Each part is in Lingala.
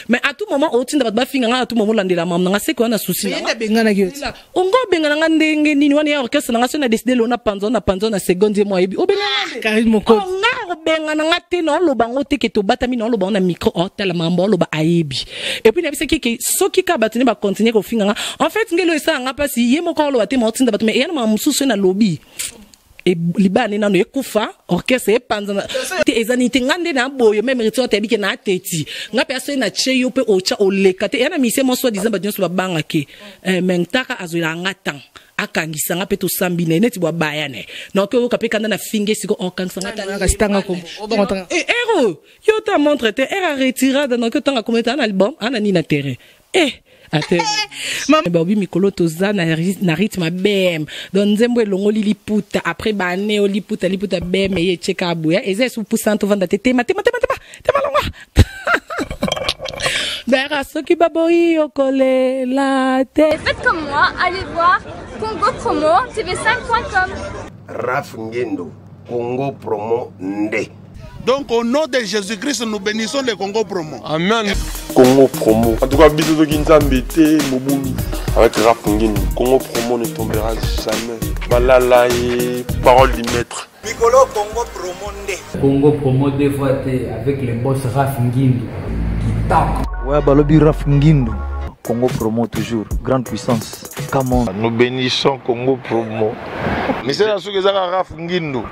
Mais à tout moment au tinda ba finga à tout moment landela mam nga c'est quoi na souci na bengana ki ongo bengana nga ndenge nini wani ya orchestre nga so na décider lo na panzo na seconde moi ebi o bengana Karine Mokonzi nga bengana nga te no lo bango te ke to batami no lo bango na micro tala mambo lo ba ayebi et puis na bise ki soki ka batini ba continuer ko finga nga en fait ngelo esa nga pasi ye moko lo batema tinda batme e na mamususu na lobby et libane na no ekufa orchestre panza te ezanite ngande na boyo même retour te bike na teti nga pe aso na cheyo pe ocha olekate yana mise mo so disant ba dinso ba banga ke mentaka azula ngata akangisa nga pe to sambine neti bo bayane donc o kapeka na finge siko okangisa ngata ka stanga ko ero yo ta montre te era retirada donc tanga kometa na album ana ni na terrain Babi mikolo toza na rythme bem don nzembo elongo liliputa après bane liputa bem ye cheka abuya eze su pusanto vanda tete mate malonga Bera soki baboi okole la tête. Faites comme moi, allez voir Congo Promo tv5.com. Raf Ngendo Congo Promo Nde. Donc au nom de Jésus-Christ, nous bénissons le Congo Promo. Amen. Congo Promo. En tout cas, bisous de Kinzambete, Moboulou. Avec Rap Ngin, Congo Promo ne tombera jamais. Balala et parole du maître. Piccolo Congo Promo Nde. Congo Promo deux fois avec le boss Raf Ngin qui tape. Ouais, Balobi Raf Ngin. Congo Promo toujours, grande puissance. Comment nous bénissons Congo Promo. Mais c'est la chose que ça Raf Ngin.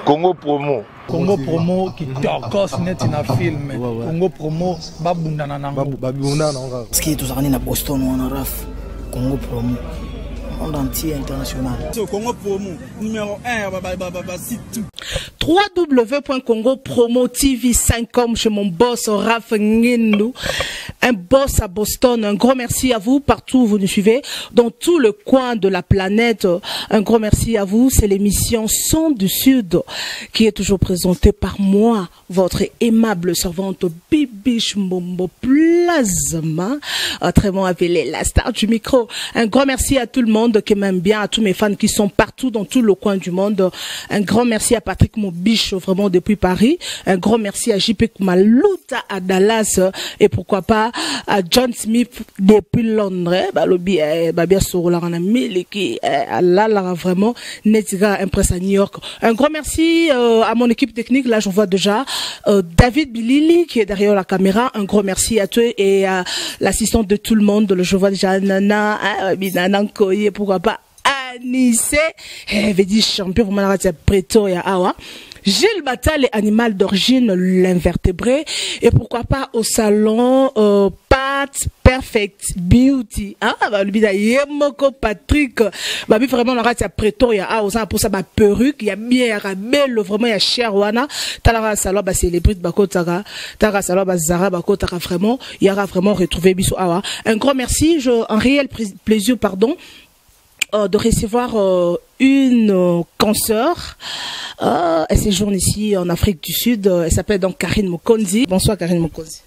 Congo Promo. Congo Promo qui t'orcos net in a film. Congo Promo babunda na nango. Babunda na nga. Ski to zakani na Boston wana Raf. Congo Promo. Monde entier international. Congo Promo numéro 1 site www.congopromotv5.com chez mon boss Raf Ngindu, un boss à Boston. Un gros merci à vous partout où vous nous suivez, dans tout le coin de la planète. Un gros merci à vous. C'est l'émission Son du Sud qui est toujours présentée par moi, votre aimable servante Bibiche Mombo Plasma, autrement appelée la star du micro. Un grand merci à tout le monde qui m'aime bien, à tous mes fans qui sont partout dans tout le coin du monde. Un grand merci à Patrick Mobiche, vraiment depuis Paris. Un grand merci à JP Maluta à Dallas et pourquoi pas à John Smith depuis Londres. Bien sûr, là on a mis qui là vraiment Netiga impress à New York. Un grand merci à mon équipe technique. Là, j'en vois déjà David Bilili qui est derrière la caméra. Un grand merci à toi et à l'assistante de tout le monde. Je vois déjà Nana, Nana Koye, pourquoi pas Anissé, dit champion pour la Pretoria Awa. Gilles Batal, animal d'origine, l'invertébré. Et pourquoi pas au salon Pat Perfect Beauty. Ah, bah, le bida Yemoko Patrick. Bah, vraiment, la race à Pretoria. Ah, on pour ça, bah, perruque. Il y a bien, il y a belle, vraiment, il y a cher, wana. Talara salon, bah, célébrite, bah, kotara. Talara salon, bah, Zara, bah, kotara, vraiment. Il y aura vraiment retrouvé Bissou Awa. Un grand merci. Un réel plaisir, pardon. De recevoir une consoeur. Elle séjourne ici en Afrique du Sud. Elle s'appelle donc Karine Mokonzi. Bonsoir Karine Mokonzi.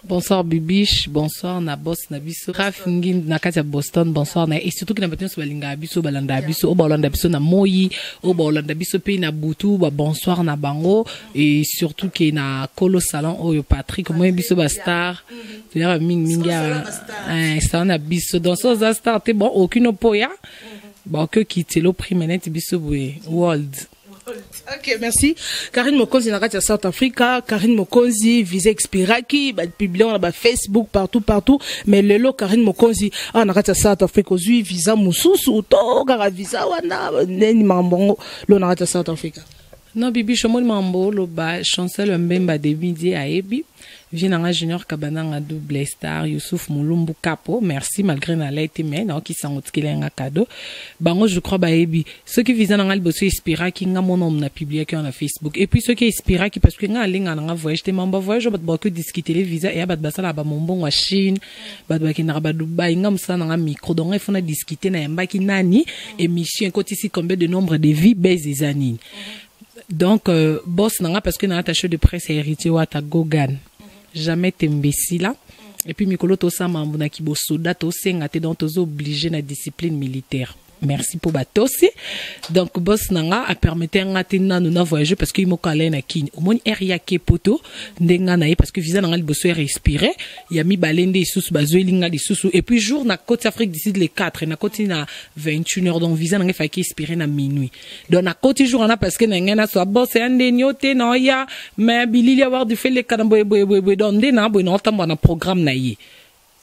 Bonsoir Bibiche, bonsoir na boss na biso Raf Ngin na kati Boston, bonsoir na et surtout que na batin so balinga biso balanda biso o balanda biso na moyi o balanda biso pe na butu ba bonsoir na bango et surtout que na Kolo salon o Patrick moi biso ba star tu ya minga ça na biso dans so za star te bon aucune poya bon que quitter le primenet biso world. Ok, merci. Karine Mokonzi na kati South Africa, Karine Mokonzi visa expiraki, ba publié on ba Facebook partout, mais lelo Karine Mokonzi na kati South Africa ozui visa mususu to kaka visa wana neni mambongo lo na kati South Africa. Non bibi chomoni mambo lo ba chancel mbemba debidi aebi. Viens Junior Kabananga double star Youssouf Moulumbu Capo, merci malgré na laité mais non qui s'en qu'il un cadeau. Bango je crois baebi ceux qui visent dans le bosso Inspira qui nga mon nom na publié qui on a Facebook et puis ceux qui Inspira qui parce que nga linga nga voyage te mamba voyage bat beaucoup discuter les visa et bat basala ba mombon wa Chine bat ba ki na ba Dubai nga msa na micro donc il faut na discuter na yamba ki nani émission côté ici combien de nombre de vies baise des années. Donc boss nanga parce que na attaché de presse héritier wa ta Gogan. Jamais t'imbécile là. Et puis Mikolo to sa mambo na kibo soda to senga te donc to obligé na discipline militaire. merci pour batosi. Donc boss nanga a permettre nga tina nous na voyager parce que il mo kala na kini au moins area ke poto ndenga na parce que visa nanga liboso respirer il y a mi balende sous bazoelinga li sous et puis jour na côte Afrique d'ici les 4 na côte na 21h donc visa nanga fa ki expirer na minuit donc na côte jour na parce que nanga na so boss ande nyote no ya mais bilili avoir du fait les kadambo boy donc ndena boy no tambo na programme na yi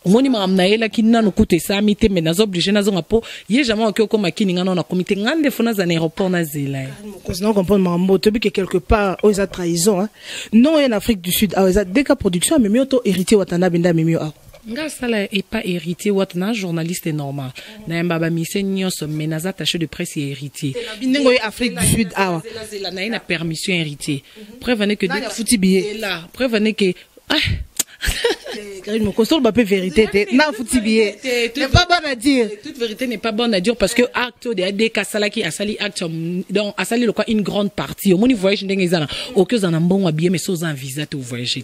moni mamnaye la kinna no kute samite mais nazo obligé nazo ngapo ye jamais okyo ko makini ngana na comité ngande fona za aéroport na zela cause non comprendre mambo to bi que quelque part aux a trahison hein non en Afrique du Sud aux a deka production mais mioto héritier watana benda mimio a nga sala est pas héritier watana journaliste normal na mbaba misenyo so menaza attaché de presse et héritier bingo Afrique du Sud a zela na ina permission héritier prévenez que de fouti billet là prévenez que Karine, mon console pas vérité. Non, faut tibier. C'est pas bon à dire. Toute vérité n'est pas bonne à dire parce que acte de ADK Salaki a sali acte donc a sali le quoi une grande partie. Au moins voyage ndengezana. Au que en bon habillé mais sans un visa tu voyage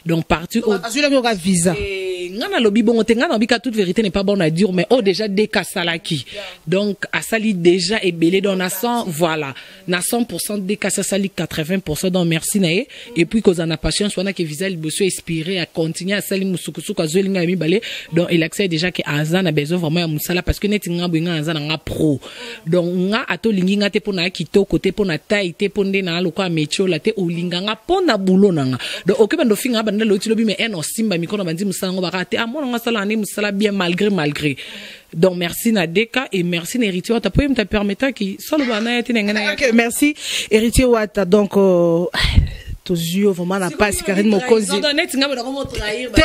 donc parti au celui-là qui aura visa. Ngana lobi bon te ngana bika toute vérité n'est pas bonne à dire mais oh déjà DK Salaki. Donc a sali déjà est belé dans na 100 voilà. Na 100% DK Sali 80% donc merci naé et puis cause en a patience on a que visa il bosse inspiré à continuer à sali musukusuka zolinga mi balé donc il accède déjà que azan a besoin vraiment ya musala parce que net nga bwinga azan nga pro donc nga ato lingi nga te pona kito côté pona taille te ponde na lokwa mecho la te olinga nga pona bulo nga donc okeba ndo finga banda lo tilobi mais en simba mikono bandi musala ngo bakate amona nga sala ni musala bien malgré donc merci Nadeka et merci Héritier Wata pour me permettre qui solo bana ya tinengana merci Héritier Wata donc tous yeux vraiment la passe Karine Mokonzi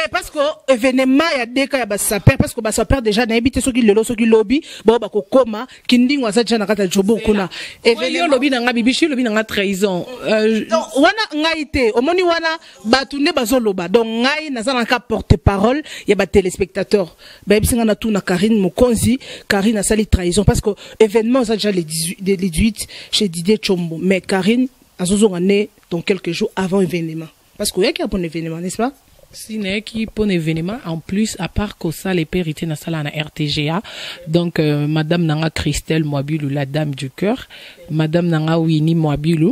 parce que événement ya deka ya basaper parce que basaper déjà na habité ceux qui le ceux qui lobby bon ba kokoma kinding wa déjà na kata jobo kuna événement lobby na bibichi lobby na trahison donc wana ngaité omoni wana batunde bazoloba donc ngai na zana ka porte-parole ya ba téléspectateurs ba bisinga na tout na Karine Mokonzi Karine a sali trahison parce que événement ça déjà les 18 chez Didier Chombo mais Karine azozongane dans quelques jours avant l'événement parce qu'il y a un bon événement n'est-ce pas si n'est qui bon événement en plus à part que ça les pérités na sala na RTGA donc madame Nanga Christelle Moabilu la dame du cœur madame Nanga Winnie Moabilu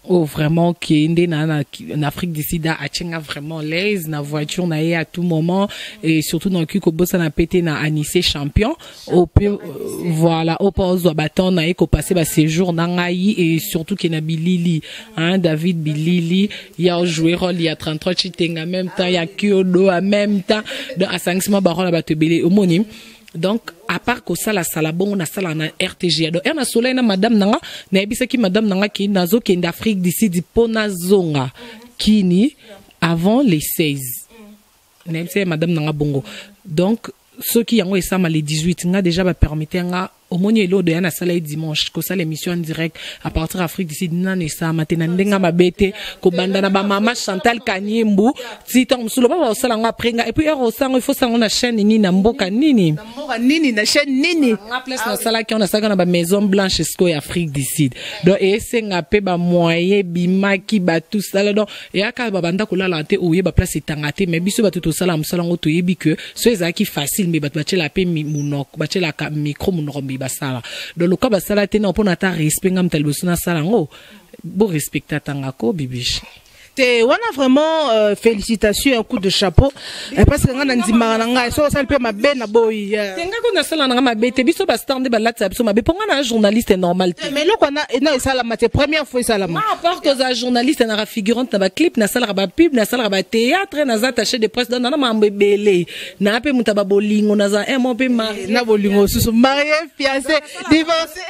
oh vraiment qui est en Afrique du Sud a tchenga vraiment l'aise na voiture na à tout moment et surtout dans le bossa na pété na Anissé champion au voilà au pause au bâton na eko passer ba séjour na ngai et surtout qui na Bilili hein David Bilili il a joué rôle il y a 33 chitenga en même temps il y a Kyodo en même temps dans à 5 mois barola batebele homonyme. Donc à part que ça la salabon na sala na RTG donc na soleil na madame nanga na ebisa ki madame nanga ki nazo ki d'Afrique d'ici di pona zonga kini avant les 16 na ebisa madame nanga bongo donc ceux qui ont ça les 18 nga déjà ba permettre nga au moins l'eau de na sala dimanche que ça l'émission en direct à partir d'Afrique d'ici nane ça matin ndenga mabete ko banda na ba mama Chantal Kanyembu tita msulo ba sala nga prenga et puis ero sango il faut ça on a chaîne nini na mboka nini na chaîne nini na place na sala qui on a ça na ba maison blanche esco Afrique d'ici donc et senga pe ba moyen bimaki ba tout ça donc et aka ba banda ko la lanté ou ye ba place etangate mais biso ba tout sala msala ngo to yebi que so ezaki facile mais ba tla pe munoko ba tla ka micro munoko basala donc le cas basala tena on na ta respect ngam talbosuna sala ngo bo respecta tangako bibish te wana vraiment félicitations un coup de chapeau parce que ngana ndima nga so ça peut ma bena boy tenga ko na sala nga mabete biso ba stande ba latsa biso mabe ponga na journaliste normal mais lo kona na sala mate première fois sala ma à part que za journaliste na figurante na ba clip na sala ba pub na sala ba théâtre na za attaché de presse na mambebele na pe mutaba bolingo na za mon pe mari na bolingo susu marié fiancé divorcé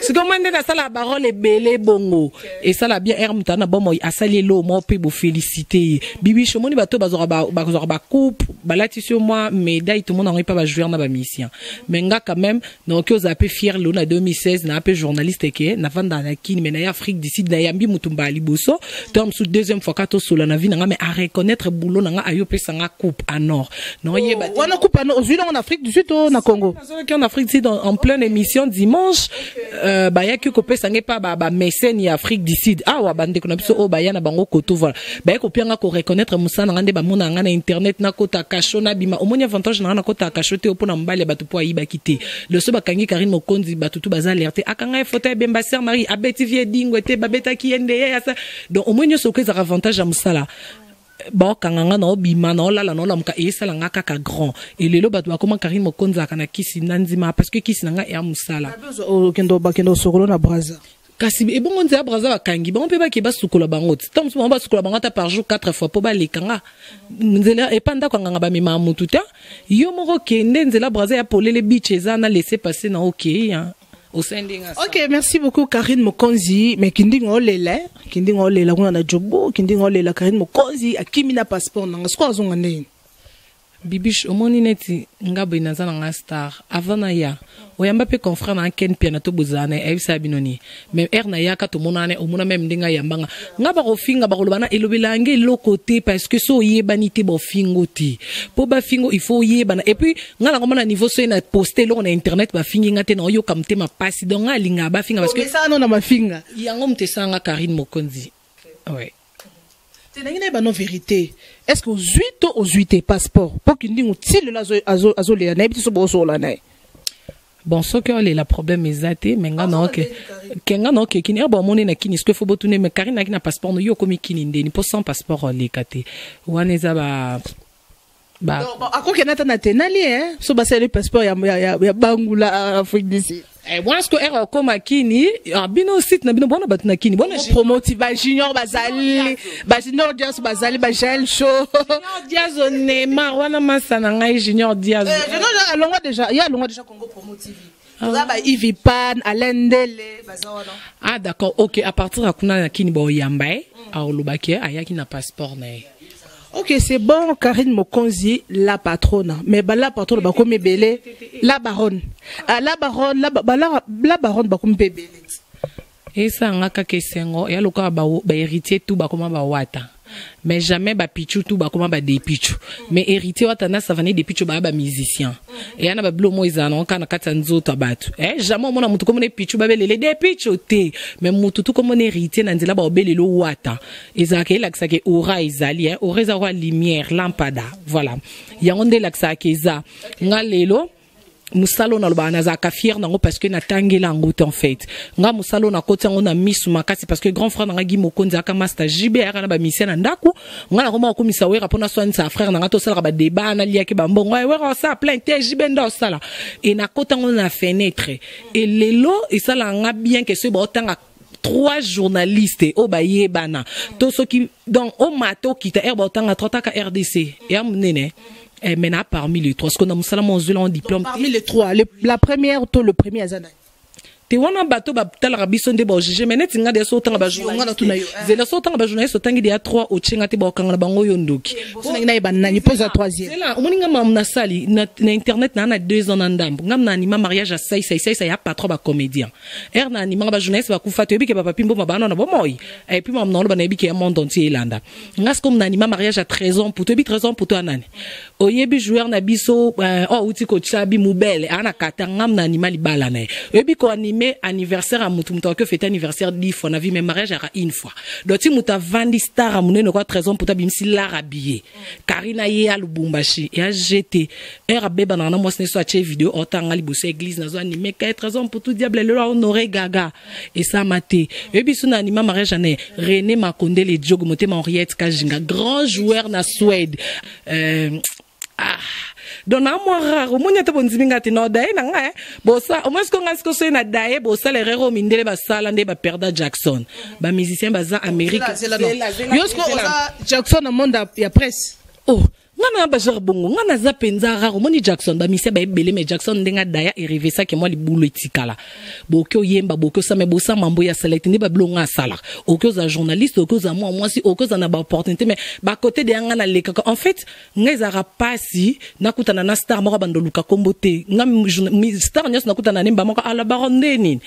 c'est comme na sala parole belé bongo et ça la bien er mutana bomo asali lo mo pe bo féliciter bibi chomoni bato bazora ba coupe balati sur moi médaille tout le monde n'aurait pas jouer na ba mission mais nga quand même donc aux appé fier lo na 2016 na appé journaliste ke na vanda na kini mais na Afrique d'ici na yambi mutumba liboso tom sous deuxième fois kato solo na vie nga mais à reconnaître boulot nga ayo pe sanga coupe en or non yeba wana coupe en or aujourd'hui en Afrique du Sud na Congo en Afrique du Sud en pleine émission dimanche ba ya ki ko pe sanga pa ba mécène Afrique du Sud ah wa bande ko na biso o ba ya na bango koto voilà ba ko pianga ko reconnaître musala ngande ba mona ngana internet na kota kasho na bima omoni avantage na kota kasho te opona mbale batu po ayiba kité le so bakangi Karine Mokonzi batutu baza alerté akanga fauteuil bemba sœur Marie abeti vie dingo te babeta kiende ya ça donc omoni so ko za avantage musala ba kanganga na obima na olala na olamuka esala ngaka ka grand et lelo batu bakoma Karine Mokonzi akana kisi nanzima parce que kisi nanga ya musala kendo sokolo na braza kasi ebongo nzela braza bakangi bango pe bakeba sukola bango tant mo ba sukola bango ta par jour 4 fois po ba lekanga nzela epanda kwanga ba mema mutu ta yo moko kende nzela braza ya polele beach ezana laisser passer na OK hein au sendinga. OK, merci beaucoup Karine Mokonzi mais kindi ngolela kuna na jobo kindi ngolela Karine Mokonzi akimina passeport nanga sko azonga nini Bibish omoni neti ngabo inazana nga star avana ya oyamba pe confrère na ken piano to buzane ebisa binoni même na ya ka to monane omona même ndinga yambanga ngaba ko finga ba ko lobana elobelange lo côté parce que so yebanité bo fingo ti po ba fingo il faut yebana et puis ngala ngomana niveau so na poster lo na internet ba fingi ngate na yo kamte ma passe donc alinga ba finga parce que ça non na ma finga yango mtesanga Karine Mokonzi ouais tenangina ba non vérité est-ce que aux 8 passeport pour qu'il nous tire la azo les naïbti so bo so la naï bon ce que le problème exacté mais ngana OK kenga no OK kini abo moni na kini ce que faut botune mais Karine na passeport no yo komi kini ndeni pour sans passeport le kate waneza ba ako kenata na tenali hein so ba le passeport ya bangula Afrique d'ici moi ce que era comme kini bino site na bino bona batuna kini bona promote ba junior junior Diaz bazali ba gel show Diaz Neymar wana masana ngai junior Diaz alonga déjà Congo Promo TV ba Ivy Pan Alain Dele bazona ah d'accord OK à partir de kuna na kini ba oyamba a olobaki ayaki na passeport na OK, c'est bon, Karine Mokonzi, la patronne. Mais la patronne, bah, comme belé, la baronne. La baronne, bah, comme belé. Et ça, on a quelque chose, ya loka ba héritier tout, bah, comment ba wata. Mais jamais ba pichu tout, bah, comment ba des pichu. Mais héritier wata na savane des pichu, bah, musicien. Et yana ba blo moïsa, non, kana katanzo tabatu. Jamais on a mutu comme des pichu, bah, les des pichu te. Mais mutu tout comme on héritier, nanzela ba obele lo wata. Ezake laksa ke ora izali, ora zawa lumière, lampada. Voilà. Yangonde laksa ke za. Ngalelo. Musalo na loba na zaka fier nango parce que na tangela ngote en fait nga musalo na koti ngo na misu makasi parce que grand frère na Guy Mokonzi aka master JBR na ba mission na ndako nga na koma ko misawera pona soin sa frère na ngato sala ba débat na liaki ba mbongo wa sa plein te JB ndo sala et na kota ngo na fenêtre et lelo et ça la nga bien que ce ba tanga 3 journalistes au baye bana to so qui donc au mato qui ta herba tanga 30 ka RDC et amnene maintenant parmi les 3 parce qu'on a musalama en diplôme parmi les 3 la première to le premier azana te wana bato ba tala biso nde bo jije menetinga nga de so tanga ba journaliste zela so tanga ba journaliste so tangi de ya 3 o chenga te ba kanga na bango yondoki so na ba nani pose à 3e c'est là o moninga mam na sali na internet na 2 ans ndambo ngam na anima mariage à sai ya pas trop ba comédien na anima ba journaliste ba kufa to ebike ba papimbo mabana na bo moy et puis mam na ba na ebike ya monde entier landa ngas comme na anima mariage à 13 ans pour to bi 13 ans pour to anani o yebi joueur na biso uti ko chabi mubele ana kata ngam na anima libala na ebi ko mais anniversaire à mutu que fête anniversaire 10 fois na vie mais mariage à une fois donc si muta vandi star à munene quoi 13 ans pour ta bimsi la habillé Karina ye à Lubumbashi et a jeté era beba na moi ce soit chez vidéo otanga liboso église na zo animé 13 ans pour tout diable le honoré gaga et ça maté et puis son anima mariage à René Makonde les jogo moté Henriette Kajinga grand joueur na Suède donc na moi raro munya te bonziminga te no dai na nga bosa o moins ko ngasko so na dai bosa le rero mindele ba sala nde ba perda Jackson ba musicien baza Amérique yosko Jackson na monde ya presse oh ngana ba bongo ngana za penza raro moni Jackson ba musicien ba ebele mais Jackson ndenga daya arrivé ça que moi li boulot etikala bokyo yemba bokyo sa me bosa mambo ya select ni ba blonga sala okyo za journaliste okyo za moi si okyo za na ba opportunité mais ba côté de ngana le en fait ngeza rapasi nakutana na star moko bandoluka kombote ngam star nyos nakutana nemba moko ala baronde nini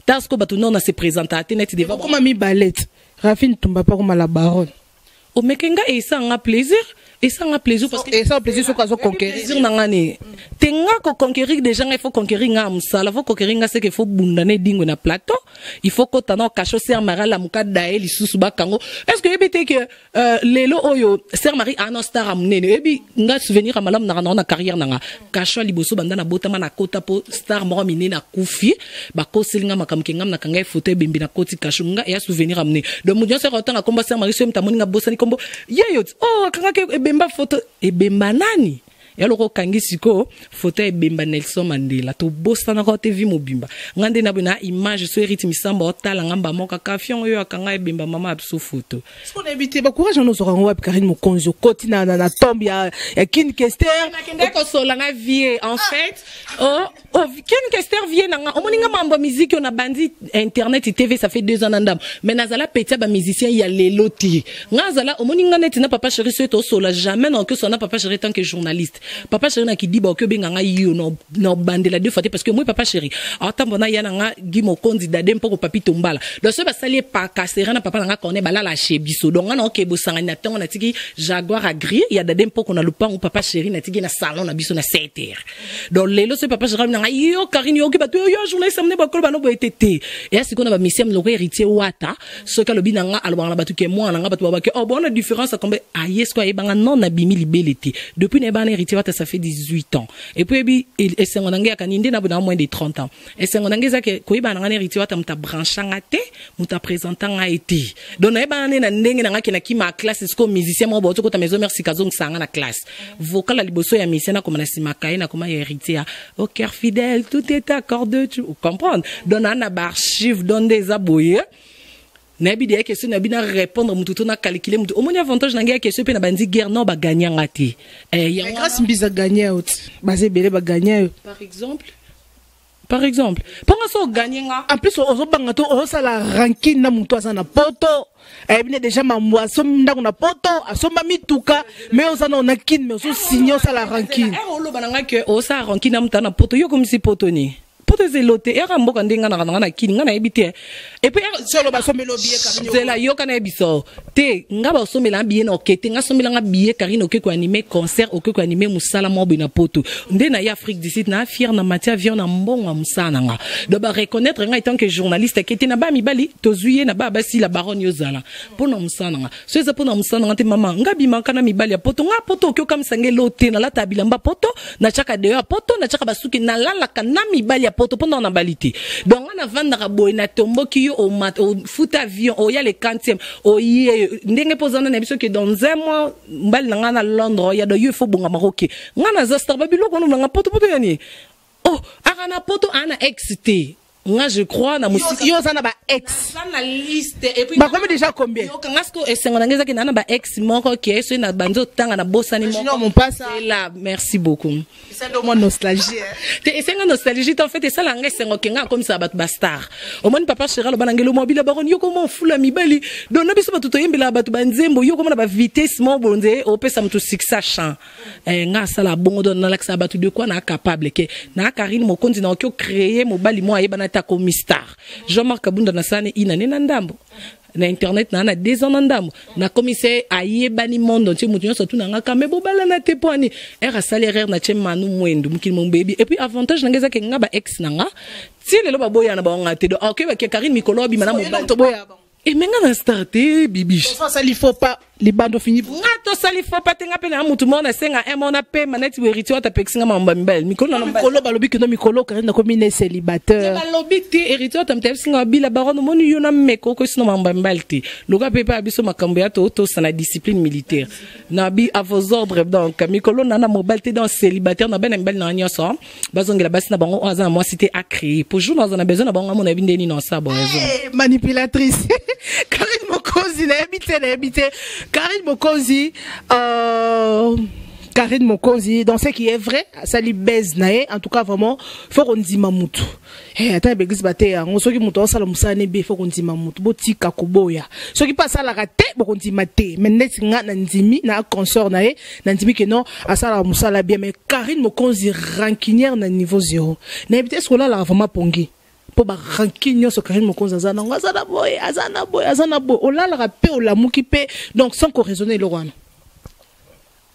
tasko batu non na se présenter net devant comme mi ballet Rafine Tumba pas comme la baronne o mekenga et ça un plaisir et ça un plaisir parce que et ça un plaisir sur quoi conquérir plaisir nangani tenga ko conquérir déjà il faut conquérir nga musala faut conquérir nga c'est qu'il faut bundane dingo na plateau il faut ko tana kacho ser mara la muka dae lisusu bakango est-ce que ebite que lelo oyo ser mari ano star amnene ebi nga souvenir amalam na carrière nanga kacho liboso banda na botama na kota po star moro mine na kufi ba ko selinga makamke ngam na kanga photo bimbi na koti kacho nga ya souvenir amne donc mo se rotanga komba ser mari so mtamoni nga bosani kombo yeyo oh kanga ke ebemba photo ebemba nani yaloko kangi siko photo ebemba Nelson Mandela to bosta na kote vi mobimba ngande na bina image so hérite misamba otala ngamba moka kafion oyo akanga ebemba mama abso photo ce qu'on éviter ba courage no zorango wa Karine Mokonzi koti na tombe ya Kin Kester na kende ko solanga vie en fait Kin Kester vie na omoninga mambo musique on a bandi internet et TV ça fait 2 ans ndam mais nazala petia ba musicien ya leloti ngazala omoninga net na papa chéri so to sola jamais non que son papa chéri tant que journaliste papa chéri na ki diba que benga nga yo no bandela deux fois parce que moi papa chéri atambona yana nga Guy Mokonzi dade mpoko papi tombala donc ce ba sali pa kasera na papa nga connaît bala la chebiso donc nga ke bosanga na tonga na tiki jaguar à gris ya dade mpoko na lupango papa chéri na tiki na salon na biso na 7h donc lelo ce papa chéri nga yo Karine yo ke ba yo journaliste amne ba kolo ba no bo etete et est-ce qu'on a ba misem lo héritier wata ce que le binanga alwa na batu ke moi nga batu ba ke oh bon la différence comme ayes quoi e banga non na bimi libelete depuis ne ba ça fait 18 ans et puis et sengonange akaninde na bona moins de 30 ans et sengonange za ke ko iba na ngane riti wata muta branchanga te muta présentanga été donc na ba na ndenge na ngaki na kima classe sko musicien mo boto ko ta maison merci kazong sanga na classe vocal la liboso ya musicien na comme na simakaye na comme héritier au cœur fidèle tout est accordé tu comprendre donc na ba archive donne des aboyés nabi de question nabi na répondre mututo na calculer mutu omoni avantage na ngaya question pe na bandi guerre non ba gagner ngati ya grâce mbiza gagner out basé belé ba gagner par exemple pour so gagner nga en plus ozo banga to o sala ranking na mutu azana poto ebine déjà mamwa so ndako na poto asomba mituka mais ozana na kin mais so signo sala ranking o lo bananga que o sa ranking na mutu na poto yo comme si poto ni poto zelote era mboka ndenga na kini nga na ebite et puis solo ba somelo biye Karine zela yo kana ebiso te nga ba somela biye na okete nga somela nga biye Karine oke ko animer concert oke ko animer musala mo na poto nde na ya Afrique du Sud na fier na matière vion na mbonga musana nga do ba reconnaître nga tant que journaliste kete na ba mibali tozuye na ba basi la baronne yozala pona musana nga so eza pona musana nga te mama nga bima kana mibali ya poto nga poto oke kam sangelo te na la tabilamba poto na chaka de poto na chaka basuki na lala kana mibali ya poto pendant na balité donc on a vendre boy na tombo ki yo au foot avion o ya le 40e o ye ndenge posana na biso que dans un mois mbal na na Londres ya do yo faut bonga maroké ngana za star babilo ko na poto yani oh ana poto ana XT moi je crois na musique yo zana ba ex na liste et puis ba comme déjà combien yo kangasko esengona ki na ba ex moko ki so na banzo tanga na bosani moko mon pas ça là merci beaucoup c'est de mon nostalgie te esenga nostalgie en fait ça la ngesengo kenga comme ça bat bastar au moins papa chéral banangelo mobile baron yo comment fula mibali donc na biso batuto yembela batu banzembo yo comment na ba vitesse mo bonze o pesa mtu 6 chan nga sala bongo don na laksa batu de quoi na capable ke na Karine Mokonzi na okyo créer mobali mo ayeba ta comme star Jean-Marc Kabunda na sane ina nena ndambo na internet na 2 ans ndambo na commissaire ayebani monde nti mutu nyonso tuna ngaka me bobala na te poni era salaire na chemanu mwendo mukili mon baby et puis avantage ngeza ke ngaba ex nanga ti lelo baboya na ba ngate do ok ba ke Karine Mikolo bi mana mobali to boya et menga na starté bibiche ça il faut pas les bandes fini ngato sali faut pas tenga pena mutu mona senga mona pe maneti weriti wata pexinga mamba mbel mikolo na mikolo balobi que no mikolo Karine na komine célibataire balobi te hériti wata mtepsinga bila baron moni yo na meko ko sino mamba mbalti loka pepa biso makambo ya to sana discipline militaire na bi à vos ordres donc mikolo na mobilité dans célibataire na ben mbel na nyoso bazongela basi na bango azana moi cité à créer pour jour dans un besoin na bango mona bindeni non ça bon raison manipulatrice Karine Mokonzi na habité Karine Mokonzi Karine Mokonzi dans ce qui est vrai ça li baise nae en tout cas vraiment faut qu'on dise mamutu attends begis baté on soki muto sala musane be faut qu'on dise mamutu botika koboya soki pas sala raté bon dise maté mais net nga na ndimi na consort nae na ndimi que non asala musala bien mais Karine Mokonzi rancunière na niveau 0 na habité ce là la vraiment pongi po ba ranking so Karine Mokonzi azana boy olala pe olamuki pe donc sans ko raisonner le roi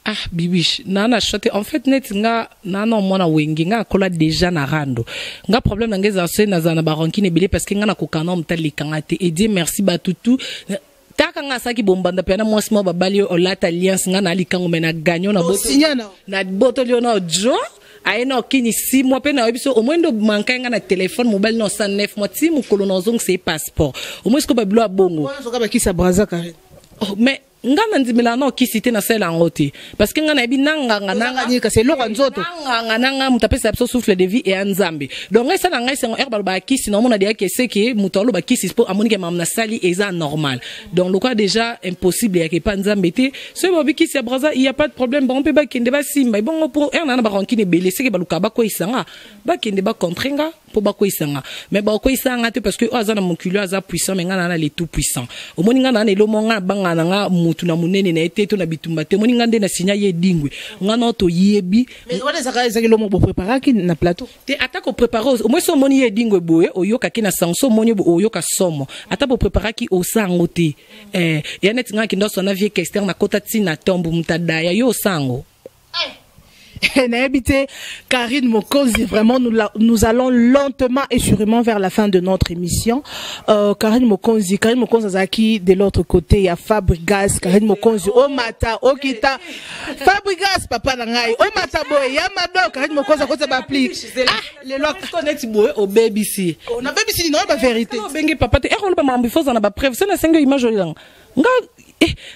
Ah, bibiche, nana chote. En fait, net nga nana mwana wengi nga kola déjà na rando. Nga problème na ngeza se na zana baronki ne belé parce que nga na kokana mtali kangate et Dieu merci batutu. Taka nga saki bombanda pena mwasi mo babali o lata alliance nga na likango mena gagnon na boto. Na boto liona jo. Aïno kini 6 mois pe na biso au moins do manka nga na téléphone mobile no 109 mois ti mu kolonozong c'est passeport. Au moins ce ko babilo abongo. So ka ba ki sa braza Karine. Oh mais nga ndimela no kisite na sela ngoti parce que nga na bi nanga ni ka c'est lo nzoto nanga mutapesa biso souffle de vie et anzambe donc ngesa na ngesa ngo herbal ba kisi no mona dia ke seki mutolo ba kisi po amoni ke mamna sali eza normal donc le quoi déjà impossible ya ke pa nzambe te ce bobi kisi ya braza il y a pas de problème bon pe ba kende ba simba bon pour erna na ba ronki ne belé seki ba luka ba ko isanga ba kende ba contrainga pour ba ko isanga mais ba ko isanga te parce que azana mon culot aza puissant mais nga na les tout puissant au moni nga na le monga banga nga tuna munene na ete to na bitumba te moni ngande na sinya ye dingwe ngana to yebi mais wala zaka ezaki lo mo bo préparer ki na plateau te atako préparer au moins so moni ye dingwe boye oyoka ki na sanso moni bo oyoka somo atako préparer ki o sango te ya net nga ki ndo so na vie kester na kota tina tombo mutadaya yo sango Karine Mokonzi, vraiment nous allons lentement et sûrement vers la fin de notre émission. Karine Mokonzi Zaki de l'autre côté il y a Fabrigas, Karine Mokonzi Omata Okita Fabrigas papa nangai Omata boy Yamado Karine Mokonzi akoza ba pli les lois connect boy au BBC. On a BBC non ba vérité. Bengi papa te on ba mambifoza na ba preuve c'est na 5 image nga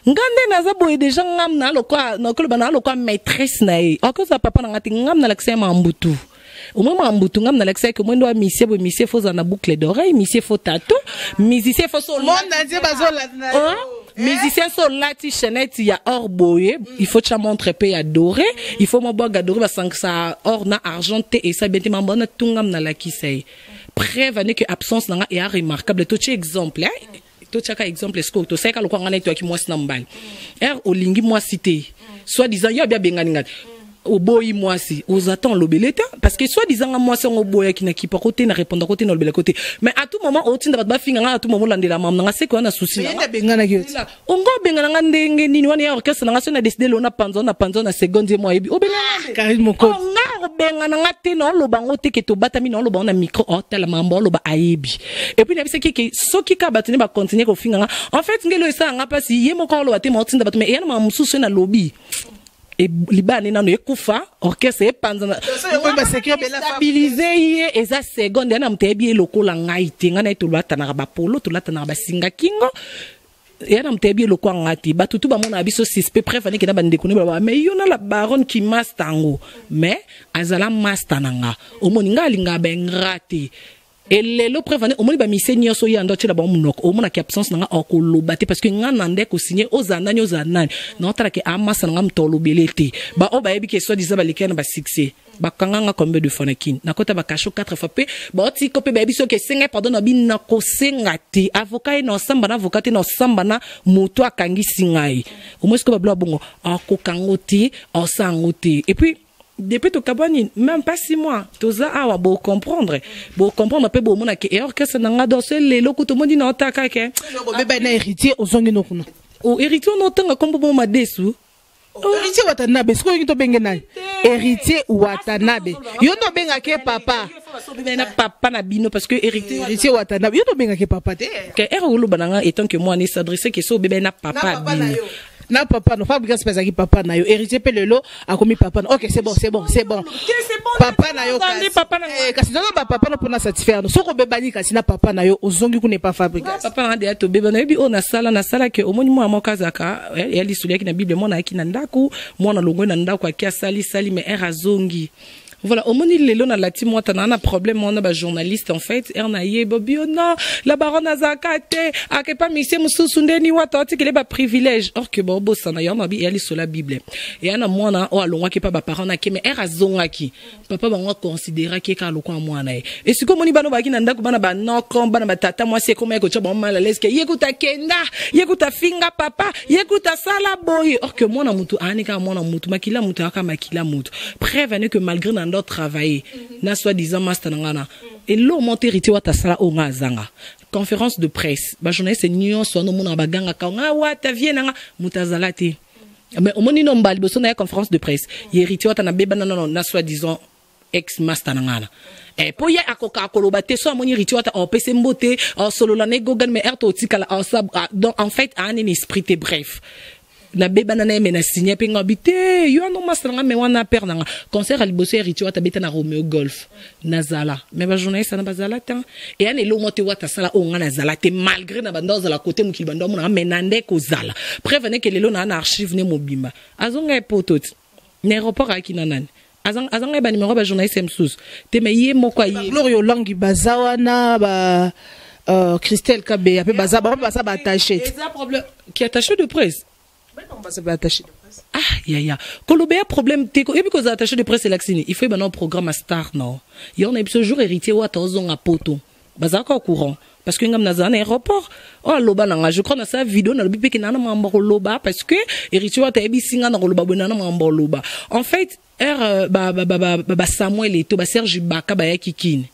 ngande naza boye déjà ngam na lokwa nokolo bana lokwa maîtresse na e akoza papa na ngati ngam na l'accès mambutu au moment mambutu ngam na l'accès que mwendo wa misie foza na boucle d'oreille misie fo tato musicien fo so monde entier bazola musicien so lati chanette ya or boye il faut cha montre pe ya doré il faut mo boga doré ba sank sa or na argenté et ça bien te mambona tungam na la kisei prévenez que absence na est remarquable to che exemple to chaka exemple est-ce que to seka lokwa ngana to ki mwasi na mbali olingi mwasi te soit disant yo bia bengani ngati oboyi mwasi aux attend lobeleta parce que soit disant mwasi ngo boya ki na ki côté na répondre côté na lobela côté mais à tout moment o tinda ba finga nga à tout moment landela mam nga seko na souci na bengana ki ongo bengana nga ndenge nini wani ya orchestre nga so na décider lo na panzo na seconde mois ebi obengana Karine Mokonzi nga bengana nga te no lo bango te ke to batami no lo bango na micro tala mambo lo ba ayebi et puis na bisa ki soki ka batini ba continuer ko finga nga en fait ngelo esa nga pasi ye moko lo ate mo tinda batme e na mamususu na lobby et libane nano ekufa orchestre epanzana stabiliser ye eza seconde na mtebi lokola ngai te ngana etolata na ba polo tolata na ba singa kingo ya na mtebi lokwa ngati batutu ba mona biso suspect préféré ke na bande kone ba mais yo na la baronne qui mastango mais azala mastanga o moninga linga ben ngati et le prévenu au moins ba misenyo so yando tshela ba munoko o mona ki absence nga okoloba te parce que nga nande ko signer ozanani non tala ke amasa nga mtolo belete ba o ba yebi ke so disa ba lekena ba succès ba kanganga combien de fois na kin na kota ba kasho 4 fois pe ba ti ko pe ba biso ke senga pardon na bin na ko senga te avocat no samba na avocat no samba na moto akangi singai au moins ko ba blo bongo akokangoti o sangote et puis depuis to kabani même pas 6 mois toza awa bo comprendre pe bo mona ke orchestre nanga danser les loko to moni na taka ke beba na héritier ozongi no kuna o héritier no tanga kombo bo madesu héritier watanabe siko yito bengena héritier watanabe yo no benga ke papa na papa na bino parce que héritier watanabe yo no benga ke papa te ke ero bananga étant que moi ne s'adresser que so bébé na papa bino na papa no Fabrigas pesa ki papa na yo héritier pe lelo akomi papa OK c'est bon papa na yo kasi non ba papa no pona satisfaire soko bebani kasi na papa na yo ozongi ku ne pas Fabrigas papa na dia to beba na bi ona sala ke omoni mo amokazaka ya lisuli ki na bible mo na ki na ndaku mo na longo na ndaku akia sali mais erazongi. Voilà, au moni lelo na lati moi t'as un problème on a ba journaliste en fait ernaye bobiona la baronne azakate ake pas monsieur mususundeni watati que les ba privilège or que bobo sana ya mabi ali sur la bible et ana mwana o alongwa ke pas ba parent ake mais erazonga ki papa ba ngo considérer ke ka lokwa mwana et si ko moni bano ba ki na ndako bana ba noko bana ba tata moi c'est comme ko tshaba mal à l'aise que yekuta kenda yekuta finga papa yekuta sala boy or que mwana mutu anika mwana mutu makila mutu aka makila mutu prévenez que malgré d'autres travailler na soit disant master ngana et l'eau monterité wa tasala o ngazanga conférence de presse ba journaliste nyo so no mona baganga ka nga wa ta vie nga mutazalati Mais au moins non bali boso na conférence de presse héritier wata na beba na soi-disant ex master nangana po ya akoka koloba te so amoni héritier wata en pese mbote en solo la negogan mais erto tikala en sab donc en fait un esprit te bref na beba na me na signé pe ngabité yo no master nga me wana perdre nga concert ali boso héritier wata beta na Romeo Golf nazala mais ba journaliste na bazala tan et ane lo mote wata sala o nga nazala te malgré na bandoza la côté mukili bando mona menande ko zala prévenez que lelo na archive ne mobimba azonga potot n'aéroport aki nanane azanga ba numéro ba journaliste msus te me ye moko yi Glorio Langi bazawana ba Christelle Kabe ape baza ba attaché c'est un problème qui attaché de presse. Non, c'est pas attaché de presse. Ah, ya. Kolobé a problème teko. Et puis que attaché de presse c'est l'accès. Il faut ben un programme à star non. Il y en a ce jour héritier ou attention à poto. Bazaka au courant. Parce que ngam nazana aéroport. Oh loba nanga. Je crois dans sa vidéo na lobi pe nana mambo loba parce que héritier wa taebi singa na loba bonana mambo loba. En fait, Samuel Eto ba Serge Baka ba yakikine.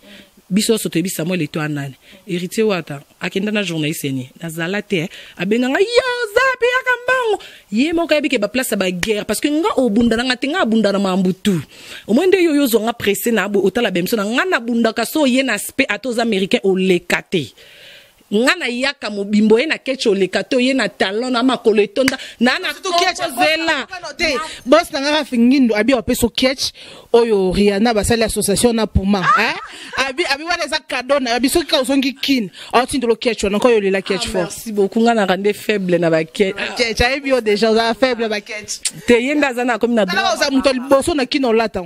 Biso sotebi Samuel Eto anane. Héritier wata akenda na journaliste ni. Nazala te abenganga yo zapi yakambango. Ye mo kayebi ke ba place ba guerre parce que nga obunda nga te nga abunda na mambutu. Au moins de yo zonga pressé na bo otala bemso na nga na bunda kaso ye na aspect atos américain o lekate. Ngana yaka mobimbo ye na kecho lekato ye na talon na makolo etonda na kozela boss na nga fingindo abi opeso ketch oyo Rihanna basali association na Puma abi wana za cadeau na abi soki ka osongi kin otindolo ketch na ko yo lela ketch for merci beaucoup ngana rende faible na ba ketch abi o déjà za faible ba ketch te yenda zana comme na za mto liboso na kino lata.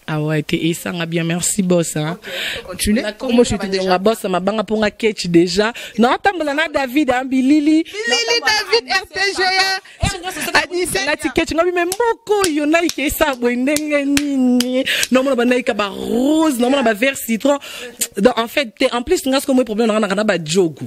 Ah ouais, t'es ça bien, merci boss. Hein. Continue. Comment je te dis, on boss, ma banga pour un catch déjà. Non, t'as m'lana David, Lili David, RTG. Anissa, la ticket, tu n'as même beaucoup, y en a qui ça, non, mon bana, il rose, non, mon vert citron. Donc, en fait, en plus, tu n'as comme problème, on a pas de jogu.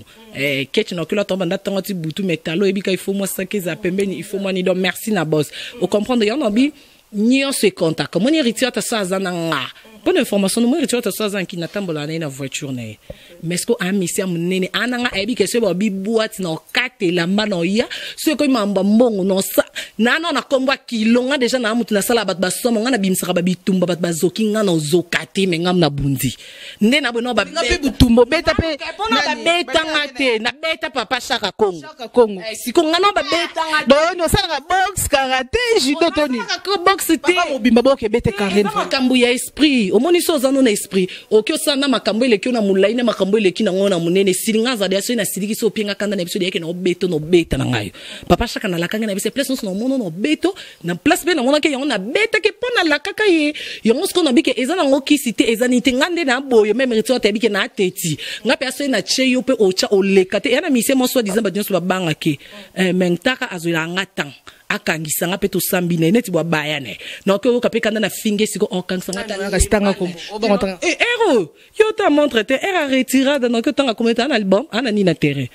Catch, non, que là, tombe, on a tant de boutou, métallo, et puis, il faut moi ça, qu'ils appellent, il faut moi, ni donc, merci, na boss. Vous comprenez, y en a bi. Ni on se contact. Comment on retire ta ça zananga? Bonne information, nous retire ta ça zan qui n'attend pas la voiture ne. Mais ce qu'on a mis c'est amené ananga ebi que ce bobi boîte na kate la manoya. Ce que mamba mbongo non ça. Nana na komba kilonga déjà na mutu na sala bat basomo ngana bimsaka babitumba bat bazoki ngana zokate mengam na bundi. Nde na bono ba butumbo beta pe. Na beta ngate na beta papa Chaka Congo. Chaka Congo. Si ko ngana ba beta ngate. Do no sala box karaté judo toni. Box te mobimba boke bete Karen. Makambo ya esprit. Omoni so zano na esprit. Okyo sana makambo ile kyo na mulai na makambo ile kina ngona munene silinga za dia so na siliki so pinga kanda na episode yake na obeto no beta na ngayo. Papa Chaka na lakanga na bise place no mono no beto na place be na mona ke yona beta ke pona lakaka ye. Yongo sko na bike ezana ngoki cité ezani ngande na boyo même rito ta bike na ateti. Ngape aso na cheyo pe ocha olekate. Yana mise mo so dizamba dinso ba banga ke. Mentaka azola ngatang. Akangisa nga peto sambi na neti bwa bayane na ko ka pe kanda na finge siko okangisa nga ta stanga ko ero yo ta montre te era retirada na ko tanga kometa un album ana ni na terrain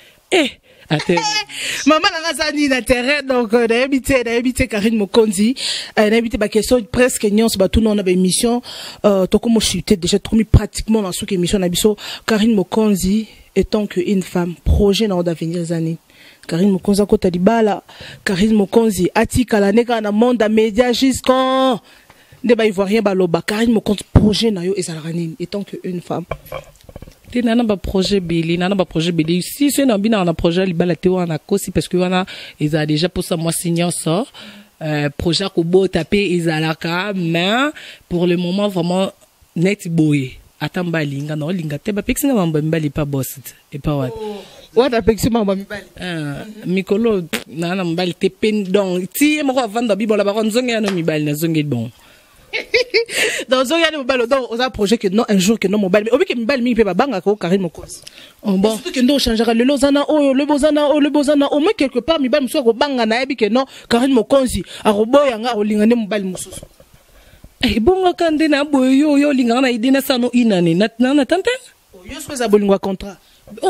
maman na zani na terrain donc na habité Karine Mokonzi na habité ba question presque nyons ba tout non na ba émission to comme chuté déjà trop mis pratiquement dans sous émission na biso Karine Mokonzi étant que une femme projet dans d'avenir les années Karine Mokonzi kota libala Karine Mokonzi atika la neka na monde à média jusqu'en de ba ivoirien ba loba Karine Mokonzi projet na yo ezalaranine étant que une femme nana ba projet Billy nana ba projet Billy si c'est na bina na projet libala te wana kosi parce que wana ils a déjà pour ça moi signé ça projet ko bo taper ezalaka mais pour le moment vraiment net boy atamba linga no linga te ba pexinga mamba mbali pa boss et pas wat What a pexi mamba mbali mikolo nana mbali te pendon ti mo ko vanda bibo la baron zonga no mbali na zonga bon dans un yann mobile donc on a projet que non un jour que non mobile mais obi que mobile mi pe ba banga ko Karine Mokonzi bon surtout que ndo changera le lozana le bozana au moins quelque part mi ba mso ko banga na ebi que non Karine Mokonzi a roboya nga olingane mobile mususu bon kande na boyo yo lingana na idena sano inane na tante yo soza bolingwa contrat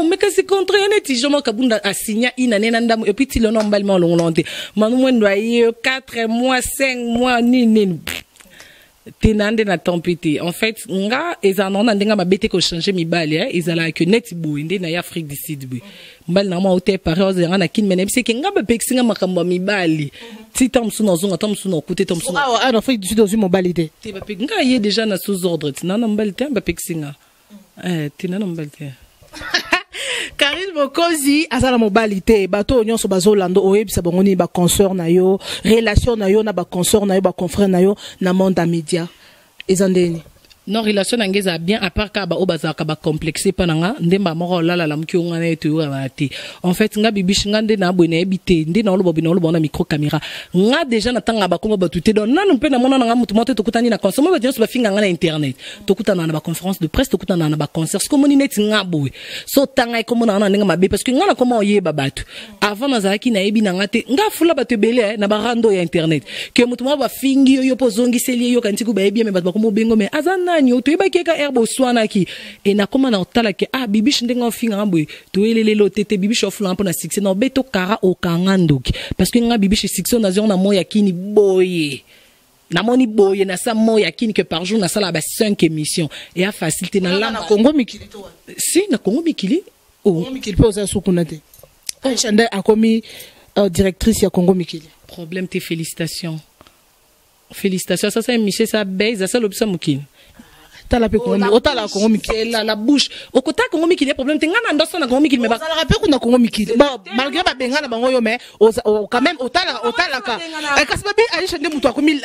mais que c'est contre un étudiant kabunda a signé une année et puis il en emballement longtemps manu moi 4 mois 5 mois ni tenande na tempête en fait nga ezanona ndenga mabete ko changer mibali ezala que net boinde na Afrique du Sud bi mbali na ma hotel Paris ozanga na kin mene bise ke nga ba pexinga makambo mibali ti tamsu na zonga tamsu na côté tamsu en Afrique du Sud aussi mobilité te ba pe nga yé déjà na sous ordre tina na mbali te ba pexinga tina na mbali te Karine Mokonzi azala mobilité bato nyonso bazolando oyebisa bongoni ba consort na yo relation na yo na ba consort na yo ba confrère na yo na monde à média ezandeni non relation ngeza bien à part ka ba obazaka ba complexé pananga ndemba moko lala la mki ngana etu ngana ti en fait nga bibishi ngande na bone ebité ndi na lobo na micro caméra nga déjà na tanga ba kongo batute don nanu pe na mona nga mutu moto tokutani na consomme ba dinso ba finga ngana internet tokutana na ba conférence de presse tokutana na ba concert comme ni net nga boy so tanga ko mona na nga mabe parce que nga na comment yeba batu avant na zaki na ebi na ngate nga fula batu belé na ba rando ya internet que mutu mo ba fingi yo pozongi seli yo kanti ku ba ebi me ba ko mo bengo me azana nyo to yeba keka herbo swana ki e na koma na otala ke bibish ndenga ofinga ngambwe to elelelo tete bibish ofula mpo na succès na beto kara okangandoki parce que nga bibish succès na zona moya kini boye na moni boye na sa moya kini que par jour na sala ba 5 émissions et a facilité na la Congo mikili to si na Congo mikili Congo mikili po za sukunate Chanda akomi directrice ya Congo mikili problème te félicitations ça c'est Michel ça baise ça l'option mukini tala pe Congo otala Congo mikili la bouche okota Congo mikili problème te ngana ndoso na Congo mikili me ba ça la rappelle kuna Congo mikili bon malgré ba bengana bango yo mais quand même otala ka kasi babi Aisha nde mutu akomi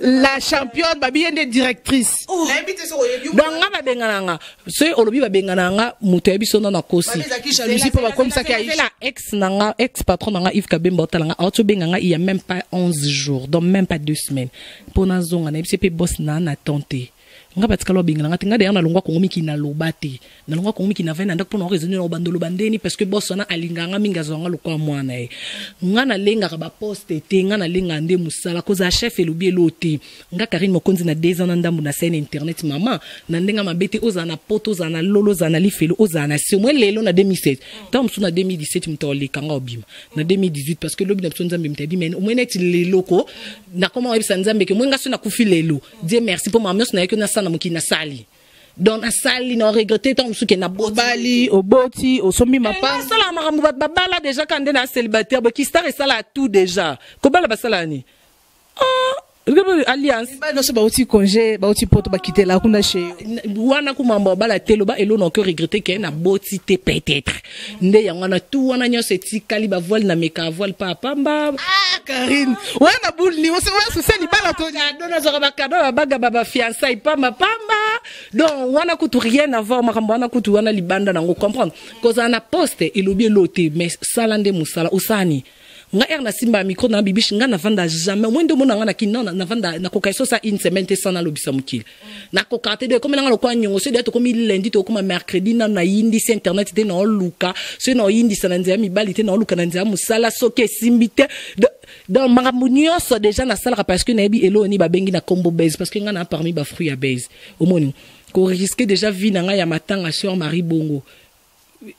la championne babi yende directrice donc nga ba bengana nga so olobi ba bengana nga mutu ya biso na kosi jalousie po ba comme ça ki Aisha la ex patron nga Yves Kabemba otala nga auto benganga il y a même pas 11 jours donc même pas 2 semaines pour na zonga na biso pe boss na tenté nga batika lo bingana ngatinga de yana longwa Kongo miki na lobate na longwa Kongo miki na vena ndak pona raisonner na bandolo bandeni parce que boss na alinganga minga zonga lokwa mwana e nga na lenga ba poste te nga na lenga nde musala koza chef elobi elote nga Karine Mokonzi na 2 ans na ndambu na scène internet mama na ndenga mabete ozana poto ozana lolo ozana lifelo ozana si moi lelo na 2016 tam suna 2017 mtole kanga obima na 2018 parce que lobi na pso nzambe mtabi men moi net leloko na comment ebisa nzambe ke moi nga so na kufi lelo Dieu merci pour ma mios na yeke na na mukina sali donc asali na regretter tant musuke na bali oboti osomi mapa sala makambo babala déjà quand on est célibataire ba ki star et sala tout déjà ko bala basala ni alliance ba no so ba uti congé ba uti poto ba quitter la kuna chez wana ku mambo bala telo ba elo no que regretter que na boti te peut-être nde ya wana tout wana nyose ti kali ba voile na meka voile pa pamba Karine wana bulni on se seli bala to dona zora ba cadeau baga baba fiançailles pamba donc wana kutu rien à voir makambo wana kutu wana libanda nango comprendre cause ana poste elobi loté mais salande musala osani nga na simba micro na bibish nga na vanda jamais mwendo mona nga na kinona na vanda na kokaiso sa une semaine te sana lobisa mukile na kokate de comme nga lokwa nyongo se de to comme lundi to comme mercredi na yindi internet te na luka se na yindi sana nzia mibali te na luka na nzia musala soke simbite dans maramunio so déjà na sala parce que na bi elo ni ba bengi na combo base parce que nga na parmi ba fruit ya base au moni ko risquer déjà vie na nga ya matanga sur Marie Bongo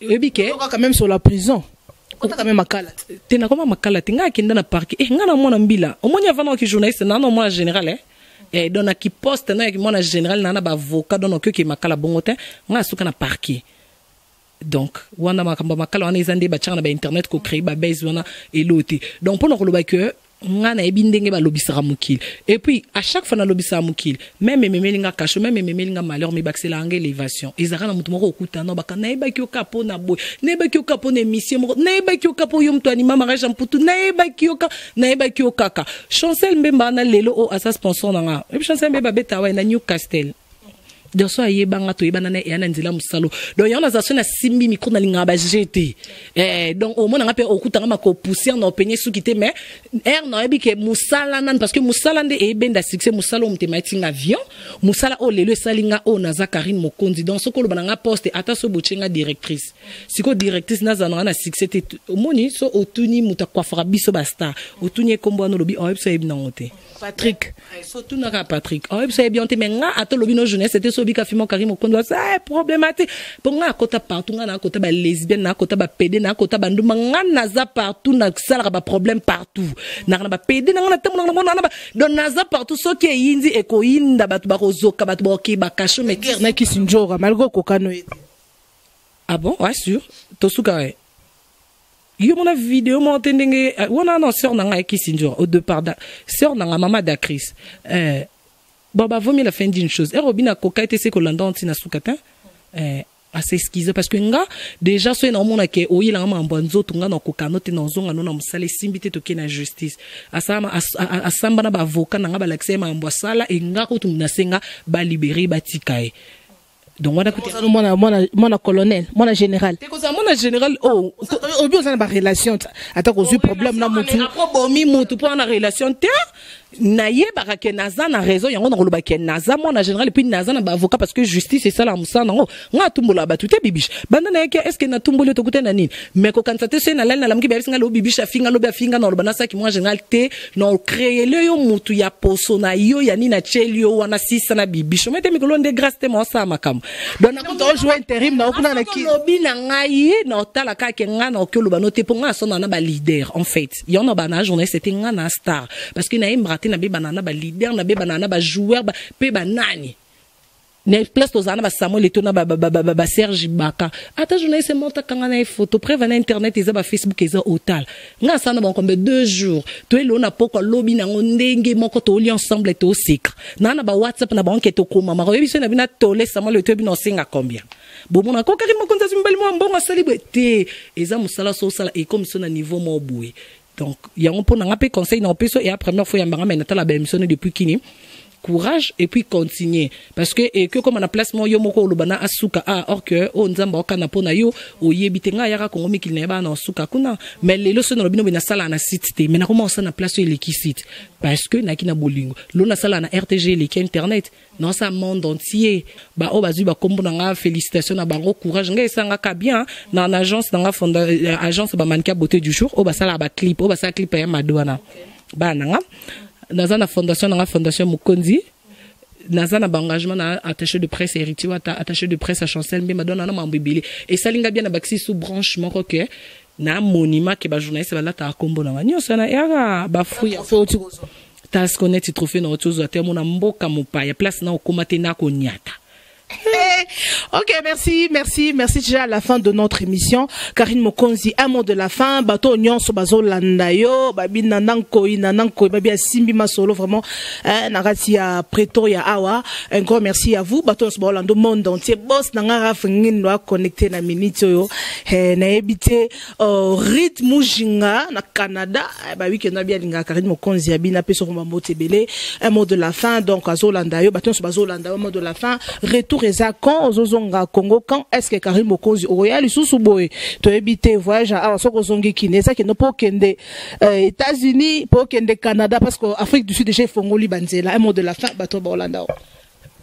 ebike quand même sur la prison quand même makala tena koma makala tinga kinda na parki nga na mona mbila omonya vana ki journaliste na no moi général dona ki poste na ki mona général na ba avocat dona ki makala bongo te nga suka na parki donc wana makamba makala wana ezande ba tchana ba internet ko créer ba base wana eloti donc pour no ba que nga na ebindenge ba lobisara mukile et puis à chaque fois na lobisara mukile même memelinga cache même memelinga malheur mais baxela nga élévation ezaka na mutu moko okuta no baka na ebaki okapo na boy na ebaki okapo na émission moko na ebaki okapo yo mtu anima mariage mputu na ebaki okaka Chancel Mbemba na lelo o asa sponsor na nga et puis Chancel Mbemba beta wa na Newcastle donc so ayebanga to yebana na yana nzela musalo donc yana za so na simbi micro na linga ba jeté donc au mona ngape okutanga mako pousser na openye sukite mais na ebi ke musala nan parce que musala nde e benda succès musala umtemaiti avion musala o lelo salinga o na Karine Mokonzi donc soko lo bananga poste ata so bochenga directrice siko directrice na zana na succès te omoni so otuni mutakwa biso basta otuni kombo no lobi o ebso ebi na ngote Patrick so tunaka Patrick o ebso ebi onte menga ata lobi no jeunesse c'était so bika fimo Karim Kondo c'est problématique pour nga kota partout nga na kota ba lesbienne na kota ba pédé na kota ba nduma nga naza partout na sala ba problème partout na ba pédé na nga tamu na ba don naza partout so ki yindi eko yinda batu ba kozoka batu ba ki ba kasho mais na ki sinjora malgré kokano. Ah bon, ouais sûr tosuka ouais. Yo mon vidéo monté ndenge wana non sœur nanga ki sinjora au départ sœur nanga maman d'Acris bon bah vaut mieux la fin d'une chose et Robina Koka était c'est que l'andon tina sukata assez esquisé parce que nga déjà so na mona ke oyila nga mambonzo tunga na kokano te na zonga no na musale simbite to ke na justice asamba na ba avocat na nga ba l'accès mambo sala e nga ko tumna senga ba libérer ba tikae. Donc on a écouté mon colonel, mon général. C'est quoi mon général oh au bio ça na relation attends qu'on problème na mutu. Après bomi mutu pour na relation te naye barake naza na raison yango na koloba ke naza mon général et puis naza na ba avocat parce que justice c'est ça la musa nango nga tumbola ba tuté bibish banda na ke est-ce que na tumbole to kuté na nini mais ko kantate se na la lamki ba singa lo bibish afinga lo ba finga na lo bana sa ki moi général te no créer le yo mutu ya poso na yo ya ni na chelio wana sisa na bibish mete mikolo de grâce te mo sa makam donc on joue intérim na okuna na ki lobi na ngai na otala ka ke nga na okelo ba noté pour nga so na ba leader en fait y en a ba na journée c'était nga na star parce que na imbrate na be banana ba leader na be banana ba joueur ba pe banani ne place tozana ba Samuel Eto'o na ba Serge Baka ata journée c'est monta kanga na photo preuve na internet eza ba Facebook eza otal nga sana ba kombe 2 jours to elo na poko lobi na ndenge moko to li ensemble to secret na ba WhatsApp na ba enquête ko mama ko biso na bina tole Samuel Eto'o bino singa combien bon mon ko Karim Kondo zimbali mo mbongo célébrer eza musala so sala et comme ça na niveau mo boué. Donc, il y a un peu de conseil dans le et la première fois, il y a un émission depuis Kini. Courage et puis continuer. Parce que, comme on a place, moi, yomoko, lubana, asuka, or que, nzamba, okana, pona yo, yebitenga, yara, kongomi, qu'il n'est pas dans suka, kuna. Mais les leçons dans le bino, na sala, na site, mais na comment ça, na place, les qui site. Parce que, na kina bolingo. L'on sala, na RTG, les qui internet. Non, ça, monde entier. Ba, bazu, ba, kombo, nanga, félicitations, na bango, courage, nga, sanga, ka bien, na, agence, nanga, agence, ba, manka, beauté du jour, ba, sala, ba, clip, ba, sala, clip, ya, madouana. Ba, nanga. Dans la fondation Mukonzi dans un engagement attaché de presse héritier attaché de presse à Chancel mais madonna na mambibili et ça linga bien na baxi sous branchement que na monument que ba journaliste ba la ta kombo na nyoso na ya ba fuya ta se connaître trophée na autre chose à terme na mboka mopa ya place na okomate na ko nyata. Ok, merci déjà à la fin de notre émission. Karine Mokonzi, un mot de la fin. Bato nyon so bazo landayo, babi nananko babi asimbi masolo vraiment. Narati ya preto ya awa. Un grand merci à vous. Bato so balando monde entier. Boss nangara fingin doit connecter na minute yo. Na ebité rythme jinga na Canada. Ba wi kena bien linga Karine Mokonzi abina pe so mbote belé. Un mot de la fin donc azo landayo. Bato so bazo landayo, un mot de la fin. Retour quand ozonga Congo quand est-ce que Karim Mokonzi royal sous boy to habiter voyage à soko zongi kinesa qui ne peut kende États-Unis pour kende Canada parce que Afrique du Sud déjà fongoli banzela un mot de la fin bato ba Hollande.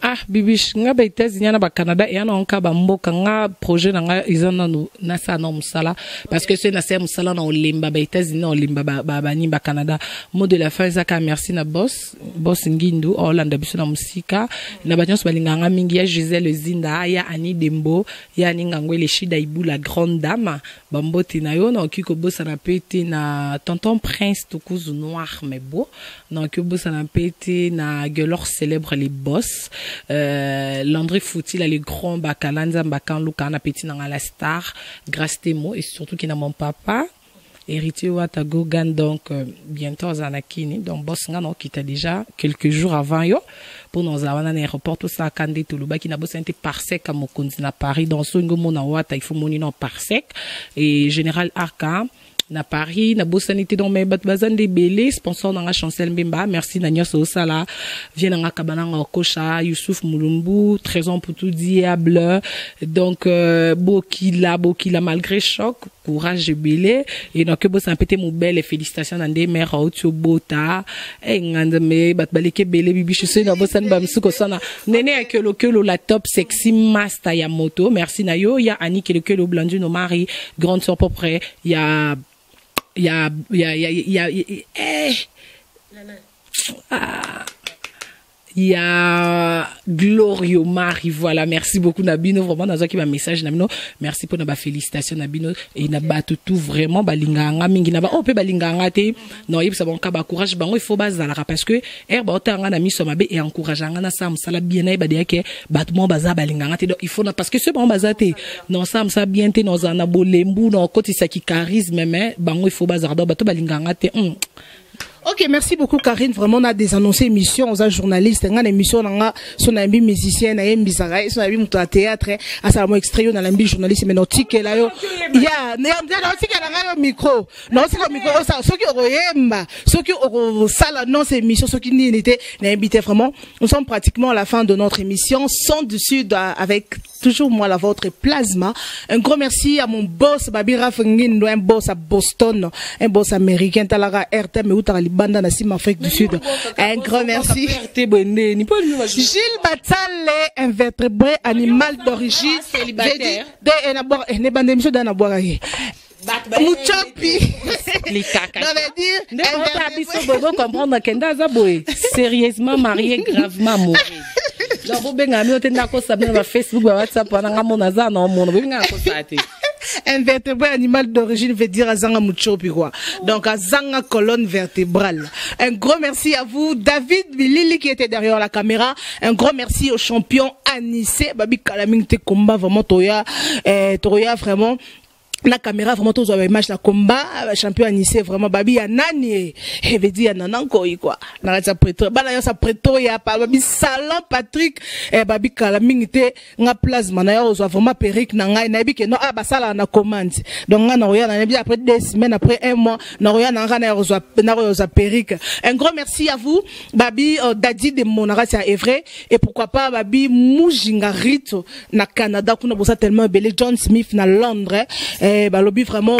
Ah bibish nga ba États-Unis na ba Canada et na onka ba mboka nga projet nga izana no na sa no musala parce que c'est na sa musala na olimba ba États-Unis olimba ba ni ba Canada mot de la fin zaka merci na boss Ngindu Hollande biso na musika na ba nyonso balinga nga mingi ya Gisèle Zinda ya Annie Dembo ya Ningangwe le Shida Ibu la grande dame ba mboti na yo na okiko bossa na pete na tonton Prince Tukuzu noir mais beau na okiko bossa na pete na Gelor célèbre les boss. Landry Fouti là les grands bakalanza bakan luka na petit na la star grâce Temo et surtout qui n'a mon papa héritier wata Gogan donc bientôt zanakini donc boss nga no kita déjà quelques jours avant yo pour nous avoir un aéroport tout ça Kandé Toulouba qui n'a bossé un parsec à Mokonzi na Paris dans son ngomona wata il faut monino parsec et général Arca na Paris na bosanité donc mais bazan de belé sponsor na Chancel Mbemba merci na nyoso sala vient na kabana nga kocha Youssouf Moulumbu trésor pour tout diable donc Bokila malgré choc courage de belé et donc bosan pété mon belle félicitations na des mères au bota et ngande me baleke belé bibi je sais na bosan bamsuko sana nene akelo la top sexy master ya moto merci na yo ya Annie kelo blandu no mari grande sœur propre ya il y a Glorio Marie, voilà, merci beaucoup Nabino, vraiment dans un message Nabino, merci pour nos félicitations Nabino et Naba tout vraiment balinganga mingi naba on peut balinganga te non il ça bon ka ba courage bango il faut bazala parce que ba otanga na miso mabe et encourageanga na sam sala bien na ba dia ke batmo baza balinganga te il faut parce que ce bon bazate non sam ça bien te nos ana bolembu non koti sa ki charisme mais bango il faut bazardo bato balinganga te Ok, merci beaucoup Karine. Vraiment, on a des annoncés émissions, on a journalistes, on a des émissions, on a son ami musicien, on a un bizarre, son ami monté à théâtre, à sa extrait, on a l'ambi journaliste, mais non, ticket là, il y a, non, micro, non, c'est le micro, ça, ceux qui auraient, ceux qui auront salle, non, c'est émission, ceux qui n'y étaient, n'invité vraiment. Nous sommes pratiquement à la fin de notre émission, sans dessus, avec toujours moi, la vôtre Plasma. Un gros merci à mon boss, Babi Rafengin, un boss à Boston, un boss américain, Talara RTM, ou Tarali Banda Nassim Afrique du Sud. Un grand merci. Gilles Batsale, invertébré animal d'origine. Célibataire. Mouchopi. Les caca. Comprendre sérieusement marié, gravement mort. Genre, vous avez un Facebook, WhatsApp, invertébré animal d'origine veut dire Azanga Mouchopi quoi. Donc Azanga colonne vertébrale. Un gros merci à vous, David Bilili qui était derrière la caméra. Un gros merci au champion Anissé. Babi Kalaming te combat vraiment Toya vraiment. La caméra vraiment tous avec match la combat champion Anissé vraiment babi ya nani et veut dire nananko quoi na sa preto bala ya sa preto ya pa babi salon Patrick et babi Kalaming te nga plasma na yo vraiment perique na ngai na bi ke no ba sala na commande donc nga na roya na bi après 2 semaines après 1 mois na roya na nga na yo perique. Un gros merci à vous babi Daddy de Monara c'est Evray et pourquoi pas babi Mujinga Rito na Canada kuna bossa tellement belé John Smith na Londres. Balobi vraiment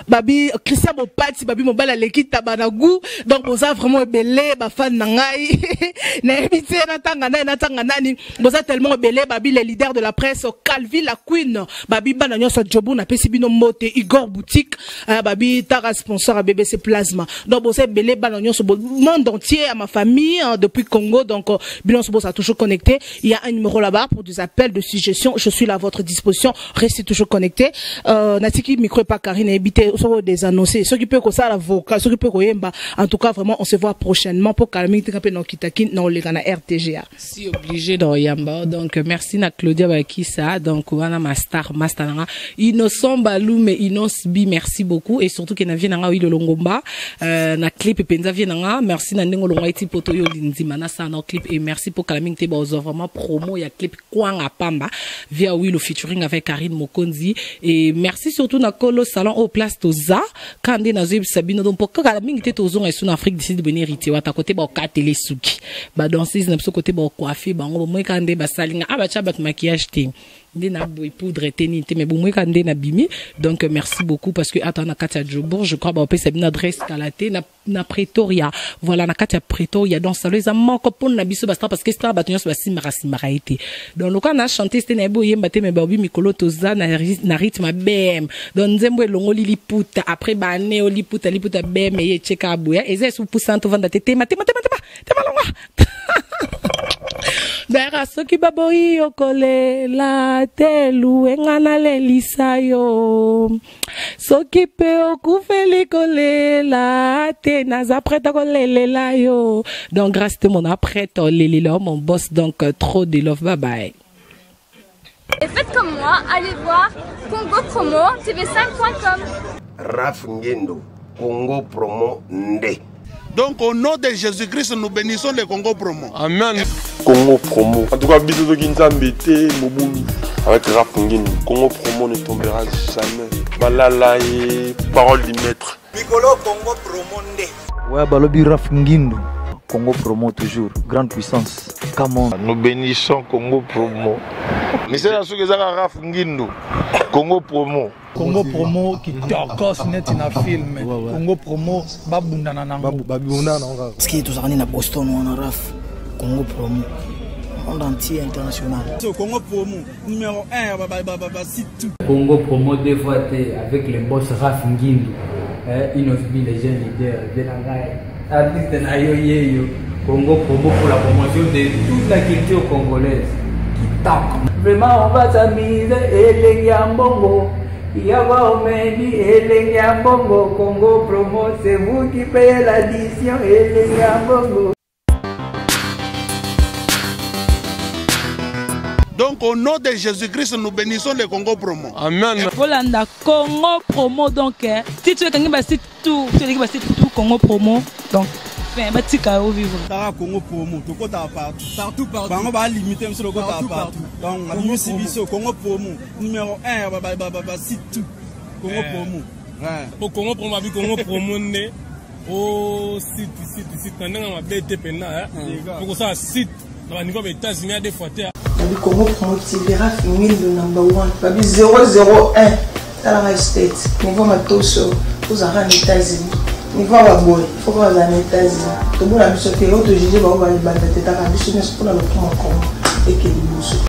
babi Christian Bopati babi mobile l'équipe tabanagou donc boza vraiment belé ba fan nangai na ebité na tanga nani boza tellement belé babi les leaders de la presse Calvi la Queen babi bana nyoso jobu na pesi bino mote Igor boutique babi tara sponsor à BBC Plasma donc boza belé bana nyoso monde entier à ma famille depuis Congo donc bino so boza toujours connecté. Il y a un numéro là-bas pour des appels de suggestions, je suis là à votre disposition, restez toujours connectés. Natiki micro pas Karine habité sur des annoncés ceux qui peut que ça l'avocat ceux qui peut yemba en tout cas vraiment on se voit prochainement pour Kalaming te non kitaki non les gana RTGA si obligé dans yamba donc merci na Claudia Bakissa donc wana master nanga Innocent Balou mais Inosbi merci beaucoup et surtout que na vie nanga le longomba na clip penza vie nanga merci na ndingo longa iti poto yo linzima na sa na clip et merci pour Kalaming te bozo vraiment promo ya clip kwanga pamba via le featuring avec Karine Mokonzi et merci surtout na Kolo salon au place Toza quand na zib Sabino donc pour Kalaming te tozon et sous Afrique d'ici de venir riti wa ta côté ba ka télé suki ba danseuse na so côté ba coiffer ba ngo mo kande ba salinga abacha bat maquillage te na boy poudre tenite mais bon moi quand na bimi donc merci beaucoup parce que attends na Katia Jobour je crois ba peut c'est une adresse kalaté na Pretoria voilà na Katia Pretoria donc ça les manque pour na biso basta parce que c'est batunion sur simara été donc le quand na chanter c'était na boy mbaté mais babi mikolo toza na rythme bm donc nzembo longo liliputa après ba ne liputa bm et cheka boya et c'est sous poussant vanda tete mate malonga Bera soki baboi okole la telu engana le lisayo soki pe okufeli kole la te naza prête kole la yo donc grâce à mon apprête lelilo mon boss donc trop de love bye bye. Et faites comme moi, allez voir Congo Promo tv5.com. Raf Ngendo Congo Promo Nde. Donc au nom de Jésus-Christ, nous bénissons le Congo Promo. Amen. Congo Promo. En tout cas, bisous de Ginzambete, Mobulu. Avec Raf Ngendo. Congo Promo ne tombera jamais. Balala et parole du maître. Piccolo Congo Promo Nde. Ouais, Balobi Raf Ngendo. Congo Promo toujours. Grande puissance. Comment? Nous bénissons Congo Promo. Mais c'est là ce que ça Raf Ngendo. Congo Promo. Congo Promo qui t'orcos net na film. Congo Promo babundana nango. Babundana nango. Parce que tous na Boston on a Raf. Congo Promo. Monde entier international. Congo Promo numéro 1 site. Congo Promo deux fois avec le boss Raf Ngindi. Inosbi les jeunes leaders de la artiste na yo. Congo Promo pour la promotion de toute la culture congolaise. Vraiment, on va s'amuser et les Bongo. Yawa Omeni et les Bongo. Congo Promo, c'est vous qui payez l'addition et les Bongo. Donc au nom de Jésus-Christ, nous bénissons le Congo Promo. Amen. Volanda Congo Promo donc si tu veux que tu tout Congo Promo donc batika au vivre. Tara Congo Promo, to kota partout. Bango ba limiter monsieur le kota partout. Donc on a Sibiso Congo Promo numéro 1 site tout Congo Promo. Pour Congo Promo abi Congo Promo né au site pendant ma BT pena pour ça site dans niveau des États-Unis des fois le Congo Promo TV Raf Ngindu number 1 babi 001 Talanga State niveau matoso aux États-Unis niveau wa boy faut pas aux États-Unis to bona biso te auto jiji ba ba ba teta ka biso ne pour le Congo.